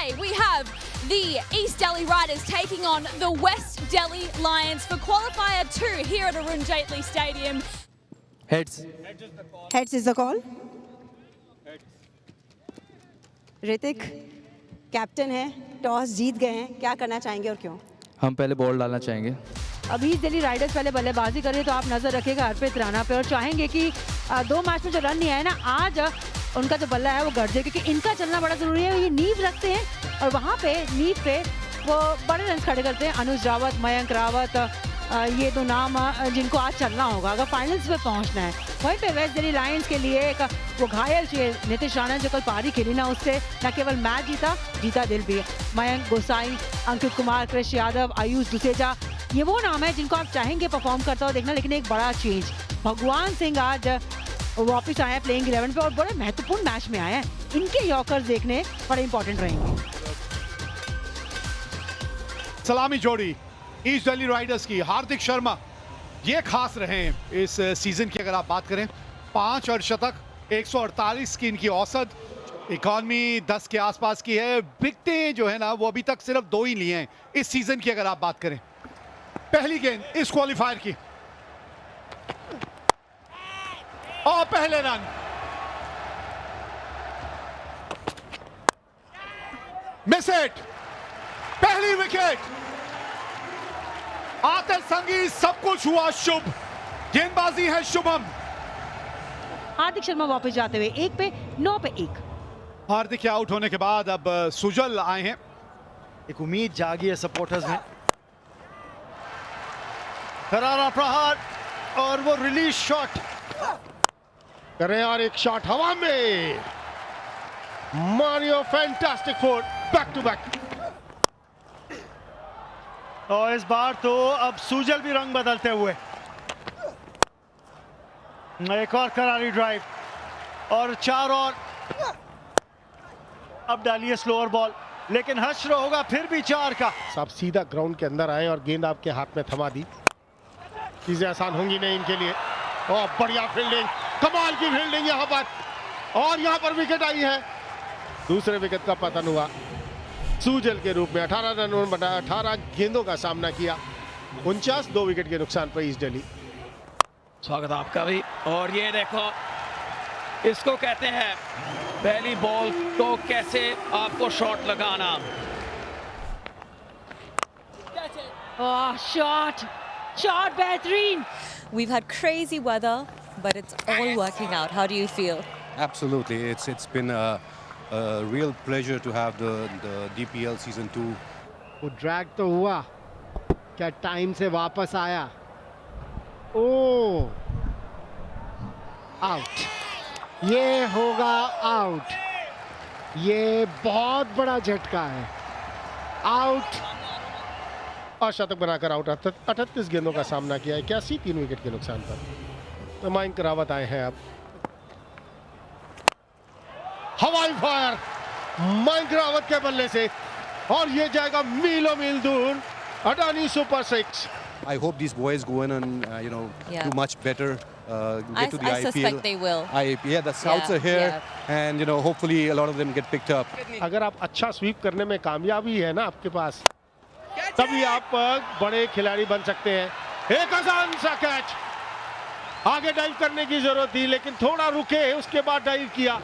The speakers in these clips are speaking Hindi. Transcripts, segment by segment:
today we have the East Delhi Riders taking on the West Delhi Lions for qualifier 2 here at Arun Jaitley Stadium. Heads. Heads is the call. Hrithik captain है, टॉस जीत गए हैं, क्या करना चाहेंगे और क्यों? हम पहले बॉल डालना चाहेंगे। अभी दिल्ली राइडर्स पहले बल्लेबाजी कर रही है, तो आप नजर रखिएगा अर्पित राणा पे और चाहेंगे कि 2 मैच में जो रन नहीं आए ना, आज उनका जो बल्ला है वो गड़ जाए, क्योंकि इनका चलना बड़ा जरूरी है। ये नींव रखते हैं और वहाँ पे नींव पे वो बड़े रन खड़े करते हैं। अनुज रावत, मयंक रावत, ये 2 नाम जिनको आज चलना होगा अगर फाइनल्स में पहुंचना है। वहीं पे वेस्ट दिल्ली लायंस के लिए एक वो घायल चाहिए नीतीश राणा, जो कल पारी खेली ना, उससे न केवल मैच जीता दिल भी। मयंक गोसाई, अंकित कुमार, कृष यादव, आयुष दुसेजा, ये वो नाम है जिनको आप चाहेंगे परफॉर्म करता हुआ देखना। लेकिन एक बड़ा चेंज, भगवान सिंह आज वापस आए हैं प्लेइंग 11 पे और बड़े महत्वपूर्ण मैच में आए हैं। इनके यॉर्कर्स देखने बड़े इंपॉर्टेंट रहेंगे। सलामी जोड़ी ईस्ट दिल्ली राइडर्स की, हार्दिक शर्मा ये खास रहे हैं इस सीजन की। अगर आप बात करें 5 अर्धशतक, 148 की इनकी औसत, इकॉनमी 10 के आसपास की है। विकेटें जो है ना वो अभी तक सिर्फ 2 ही लिए हैं इस सीजन की। अगर आप बात करें पहली गेंद इस क्वालिफायर की और पहले रन, मिस इट, पहली विकेट। आतिश संगी सब कुछ हुआ शुभ, गेंदबाजी है शुभम। हार्दिक शर्मा वापस जाते हुए 1 पे 9 पे 1। हार्दिक के आउट होने के बाद अब सुजल आए हैं। एक उम्मीद जागी है सपोर्टर्स में। करारा प्रहार और वो रिलीज शॉट करें और एक शॉट हवा में। Mario fantastic four, back to back. और इस बार तो अब सुजल भी रंग बदलते हुए। एक और करारी ड्राइव और 4 और। अब डालिए स्लोअर बॉल, लेकिन हश्र होगा फिर भी 4 का। आप सीधा ग्राउंड के अंदर आए और गेंद आपके हाथ में थमा दी, चीजें आसान होंगी नहीं इनके लिए। और बढ़िया फील्डिंग, कमाल की फील्डिंग यहाँ पर, और यहाँ पर विकेट आई है। दूसरे विकेट का पतन हुआ सुजल के रूप में। 18 रनों बना 18 गेंदों का सामना किया, 49 2 विकेट के नुकसान पर ईस्ट दिल्ली। स्वागत आपका भी। और ये देखो, इसको कहते हैं पहली बॉल तो कैसे आपको शॉट लगाना। शॉट बेहतरीन। We've had crazy weather, but it's all working out. How do you feel? Absolutely, it's been a real pleasure to have the DPL season 2. वो ड्रैग तो हुआ, क्या टाइम से वापस आया। ओ आउट, ये होगा आउट। ये बहुत बड़ा झटका है। आउट और शतक बनाकर आउट। 38 गेंदों का सामना किया है, 81 3 विकेट के नुकसान पर। तो मयंक रावत आए हैं अब। हवाई फायर मयंक रावत के बल्ले से, और ये जाएगा मीलों मील दूर। Adani super 6। I hope these boys go in and do much better. Get to the I IPL. suspect they will. The scouts are here, and hopefully a lot of them get picked up. अगर आप अच्छा स्वीप करने में कामयाबी है ना आपके पास, तभी आप बड़े खिलाड़ी बन सकते हैं। एक आसान सा कैच, आगे डाइव करने की जरूरत थी लेकिन थोड़ा रुके, उसके बाद डाइव किया।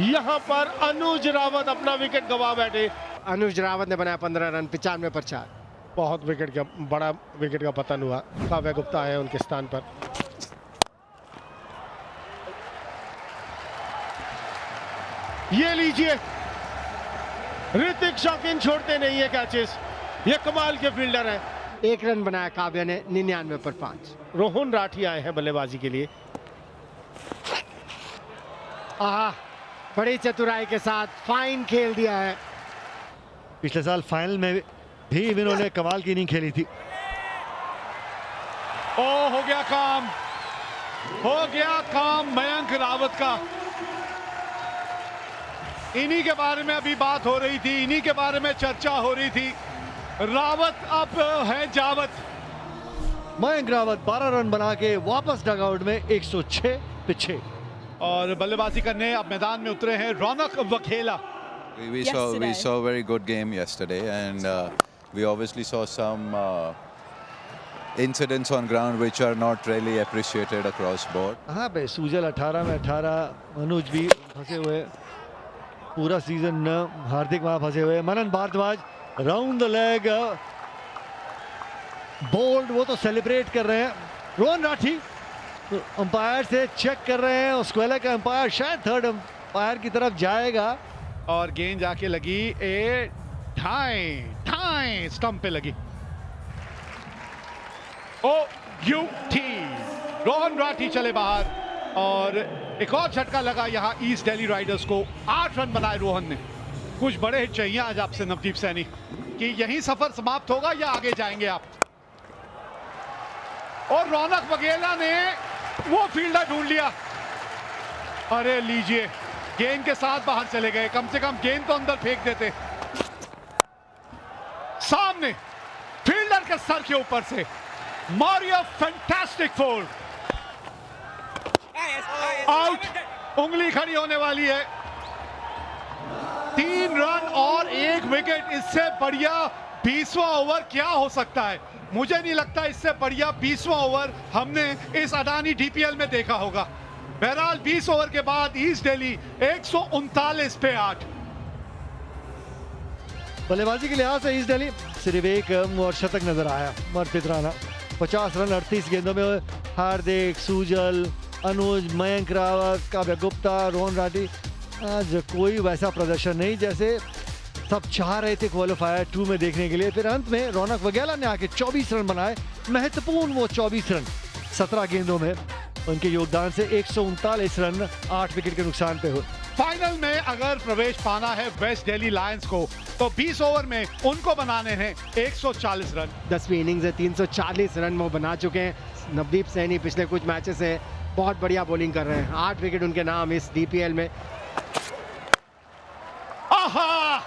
यहाँ पर अनुज रावत अपना विकेट गवा बैठे। अनुज रावत ने बनाया 15 रन, 95 पर 4। बहुत बड़ा विकेट का पतन हुआ। काव्या गुप्ता है उनके स्थान पर। ये लीजिए, ऋतिक शौकीन छोड़ते नहीं है कैचेस, ये कमाल के फील्डर हैं। 1 रन बनाया काव्या ने 99 पर 5। रोहन राठी आए हैं बल्लेबाजी के लिए। बड़ी चतुराई के साथ फाइन खेल दिया है। पिछले साल फाइनल में भी इन्होंने कमाल की इनिंग खेली थी। हो गया काम, हो गया काम मयंक रावत का। इन्हीं के बारे में अभी बात हो रही थी, इन्हीं के बारे में चर्चा हो रही थी। रावत अब है जावत। मयंक रावत 12 रन बना के वापस डगआउट में 106 पे 6। और बल्लेबाजी करने अब मैदान में उतरे हैं रौनक Vaghela. yesterday. We saw a very good game yesterday, and we obviously saw some incidents on ground which are not really appreciated across board. हाँ भाई, सूजल 18 में 18, अनुज भी फंसे हुए पूरा सीजन, हार्दिक वहाँ फंसे हुए, Manan Bhardwaj round the leg bowled, वो तो सेलिब्रेट कर रहे हैं। रोहन राठी अंपायर से चेक कर रहे हैं, स्क्वेला का अंपायर शायद थर्ड अंपायर की तरफ जाएगा, और गेंद जाके लगी ए ठाई स्टंप पे लगी। OUT, रोहन राठी चले बाहर, और एक और झटका लगा यहाँ ईस्ट दिल्ली राइडर्स को। 8 रन बनाए रोहन ने। कुछ बड़े हिट चाहिए आज आपसे नवदीप सैनी, कि यही सफर समाप्त होगा या आगे जाएंगे आप। और रौनक वगेला ने वो फील्डर ढूंढ लिया। अरे लीजिए, गेंद के साथ बाहर चले गए, कम से कम गेंद तो अंदर फेंक देते। सामने फील्डर के सर के ऊपर से मारियो फैंटास्टिक फोर, आउट। उंगली खड़ी होने वाली है। 3 रन और 1 विकेट, इससे बढ़िया 20वां ओवर क्या हो सकता है? मुझे नहीं लगता इससे बढ़िया 20वां ओवर हमने इस अडानी DPL में देखा होगा। बहरहाल 20 ओवर के बाद ईस्ट दिल्ली 139 पे 8। बल्लेबाजी के लिहाज से ईस्ट दिल्ली सिर्फ एक और शतक नजर आया, मरपित राणा 50 रन 38 गेंदों में। हार्दिक, सूजल, अनुज, मयंक रावत, काव्य गुप्ता, रोहन राठी, आज कोई वैसा प्रदर्शन नहीं जैसे सब चाह रहे थे क्वालिफायर 2 में देखने के लिए। फिर अंत में रौनक वगेला ने आके 24 रन बनाए, महत्वपूर्ण वो 24 रन 17 गेंदों में। उनके योगदान से 139 रन 8 विकेट के नुकसान पे हुए। फाइनल में अगर प्रवेश पाना है वेस्ट दिल्ली लायंस को, तो 20 ओवर में उनको बनाने हैं 140 रन। 10वीं इनिंग्स है, 340 रन वो बना चुके हैं। नवदीप सैनी पिछले कुछ मैचेस से बहुत बढ़िया बॉलिंग कर रहे हैं। 8 विकेट उनके नाम इस DPL में। आहा,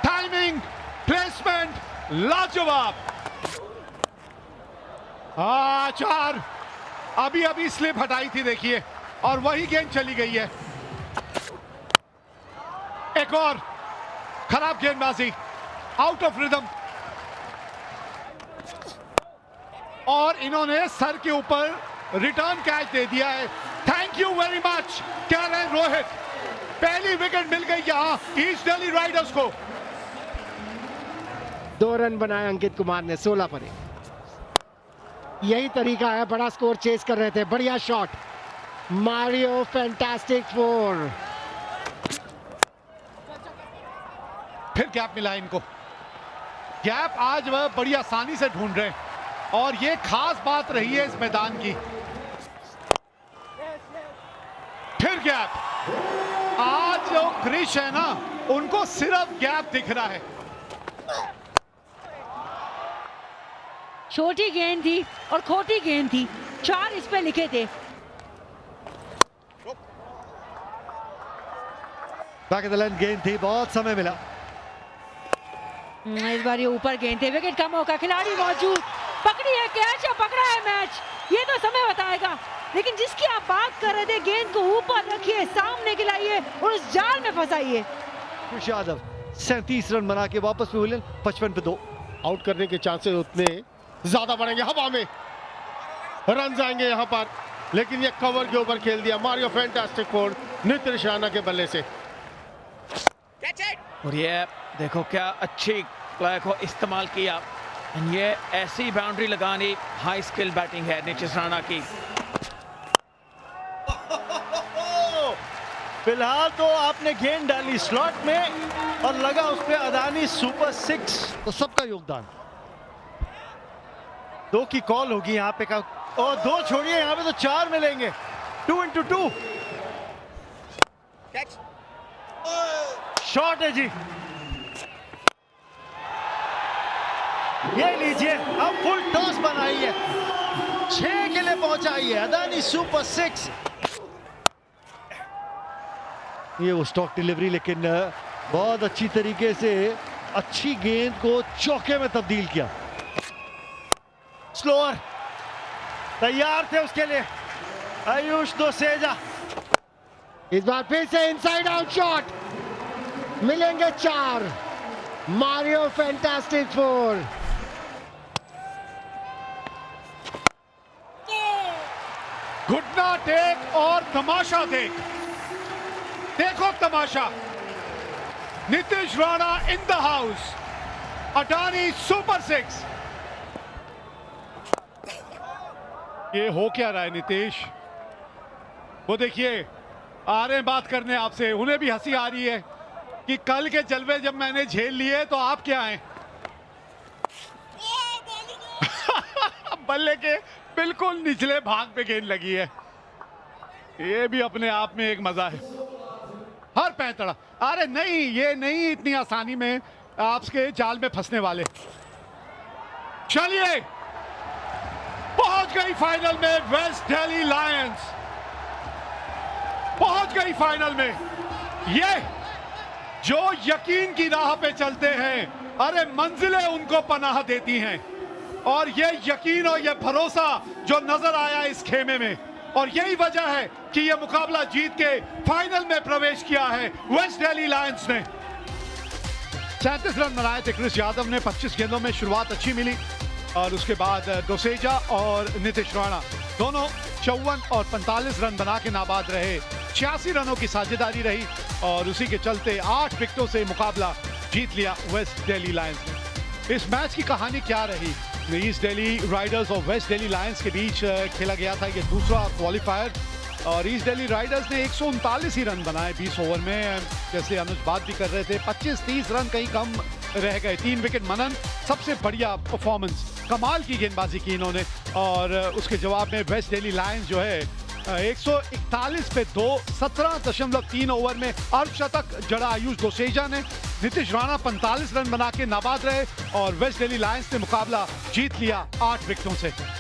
टाइमिंग, प्लेसमेंट लाजवाब। 4 अभी स्लिप हटाई थी देखिए, और वही गेंद चली गई है। एक और खराब गेंदबाजी, आउट ऑफ रिदम, और इन्होंने सर के ऊपर रिटर्न कैच दे दिया है। थैंक यू वेरी मच कह रहे हैं रोहित। पहली विकेट मिल गई यहां ईस्ट दिल्ली राइडर्स को। 2 रन बनाए अंकित कुमार ने 16 पर। यही तरीका है, बड़ा स्कोर चेस कर रहे थे। बढ़िया शॉट, मारियो फैंटास्टिक फोर। फिर गैप मिला इनको। गैप आज वह बड़ी आसानी से ढूंढ रहे हैं, और ये खास बात रही है इस मैदान की। फिर गैप। आज जो क्रिश है ना, उनको सिर्फ गैप दिख रहा है। छोटी गेंद थी और खोटी गेंद थी, 4 इस पे लिखे थे। बैक ऑफ द लाइन गेंद थी, बहुत समय मिला। इस बार ये ऊपर गेंद थे, विकेट का मौका, खिलाड़ी मौजूद, पकड़ी है कैच या पकड़ा है मैच, ये तो समय बताएगा। लेकिन जिसकी आप बात कर रहे थे, गेंद को ऊपर रखिए, सामने खिलाइए और उस जाल में फंसाइए। खुश यादव 37 रन बना के वापस पवेलियन 55 पे 2। आउट करने के चांसेस उतने ज्यादा बढ़ेंगे। हवा में रन आएंगे यहाँ पर, लेकिन ये कवर के ऊपर खेल दिया Mario fantastic four Nitish Rana के बल्ले से। और ये देखो क्या अच्छी प्ले को इस्तेमाल किया। ये ऐसी बाउंड्री लगानी हाई स्किल बैटिंग है नीतीश राणा की। फिलहाल तो आपने गेंद डाली स्लॉट में और लगा उस पे अडानी सुपर 6, तो सबका योगदान। 2 की कॉल होगी यहाँ पे, और 2 छोड़िए, यहाँ पे तो 4 मिलेंगे। 2 into 2 शॉट है जी, ये लीजिए। अब फुल टॉस बनाई है, 6 के लिए पहुंचाई है अडानी सुपर 6। ये वो स्टॉक डिलीवरी, लेकिन बहुत अच्छी तरीके से अच्छी गेंद को चौके में तब्दील किया। स्लोअर तैयार थे उसके लिए आयुष दोसेजा। इस बार फिर से इनसाइड आउट शॉट, मिलेंगे 4। Mario fantastic 4। घुटना टेक और तमाशा देख, देखो तमाशा। Nitish Rana in the house, Adani super 6। ये हो क्या रहा है नीतीश? वो देखिए आ रहे हैं बात करने आपसे, उन्हें भी हंसी आ रही है कि कल के जलवे जब मैंने झेल लिए तो आप क्या हैं। बल्ले के बिल्कुल निचले भाग पे गेंद लगी है। ये भी अपने आप में एक मजा है। हर पैंतड़ा, अरे नहीं ये नहीं इतनी आसानी में आपके जाल में फंसने वाले। चलिए पहुंच गई फाइनल में वेस्ट दिल्ली लायंस, पहुंच गई फाइनल में। ये जो यकीन की राह पे चलते हैं, अरे मंजिलें उनको पनाह देती हैं। और ये यकीन और ये भरोसा जो नजर आया इस खेमे में, और यही वजह है कि ये मुकाबला जीत के फाइनल में प्रवेश किया है वेस्ट दिल्ली लायंस ने। 37 रन बनाए थे क्रिस यादव ने। 25 गेंदों में शुरुआत अच्छी मिली और उसके बाद डोसेजा और नीतीश राणा दोनों 54 और 45 रन बना के नाबाद रहे। 86 रनों की साझेदारी रही और उसी के चलते 8 विकेटों से मुकाबला जीत लिया वेस्ट दिल्ली लायंस ने। इस मैच की कहानी क्या रही? ईस्ट दिल्ली राइडर्स और वेस्ट दिल्ली लायंस के बीच खेला गया था ये दूसरा क्वालिफायर, और ईस्ट दिल्ली राइडर्स ने 139 ही रन बनाए 20 ओवर में। जैसे अनुज बात भी कर रहे थे, 25-30 रन कहीं कम रह गए। 3 विकेट मनन, सबसे बढ़िया परफॉर्मेंस, कमाल की गेंदबाजी की इन्होंने। और उसके जवाब में वेस्ट दिल्ली लायंस जो है 141 पे 2, 17.3 ओवर में अर्धशतक जड़ा आयुष डोसेजा ने। नीतीश राणा 45 रन बना के नाबाद रहे और वेस्ट दिल्ली लायंस ने मुकाबला जीत लिया 8 विकेटों से।